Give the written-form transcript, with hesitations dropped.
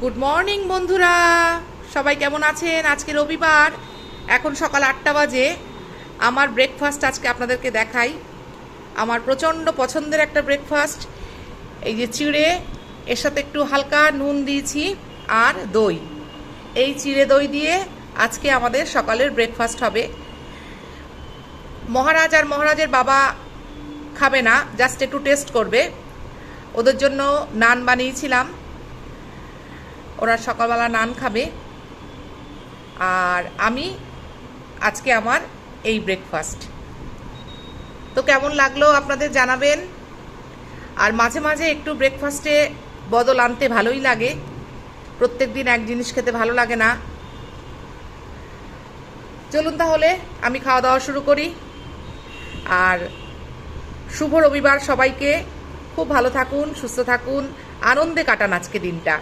Good morning বন্ধুরা, সবাই কেমন আছেন? আজকে রবিবার, এখন সকাল 8টা বাজে। আমার ব্রেকফাস্ট আজকে আপনাদেরকে দেখাই। আমার প্রচণ্ড পছন্দের একটা ব্রেকফাস্ট। এই যে চিড়ে, এর সাথে একটু হালকা নুন দিয়েছি আর দই। এই চিড়ে দই দিয়ে আজকে আমাদের সকালের ব্রেকফাস্ট হবে। মহারাজ আর মহারাজের বাবা খাবে না, জাস্ট একটু টেস্ট করবে। ওদের জন্য নান বানিয়েছিলাম, ওরা সকালবেলা নান খাবে। আর আমি আজকে আমার এই ব্রেকফাস্ট। তো কেমন লাগলো আপনাদের জানাবেন। আর মাঝে মাঝে একটু ব্রেকফাস্টে বদল আনতে ভালোই লাগে, প্রত্যেক দিন এক জিনিস খেতে ভালো লাগে না। চলুন তাহলে আমি খাওয়া দাওয়া শুরু করি। আর শুভ রবিবার সবাইকে। খুব ভালো থাকুন, সুস্থ থাকুন, আনন্দে কাটান আজকে দিনটা।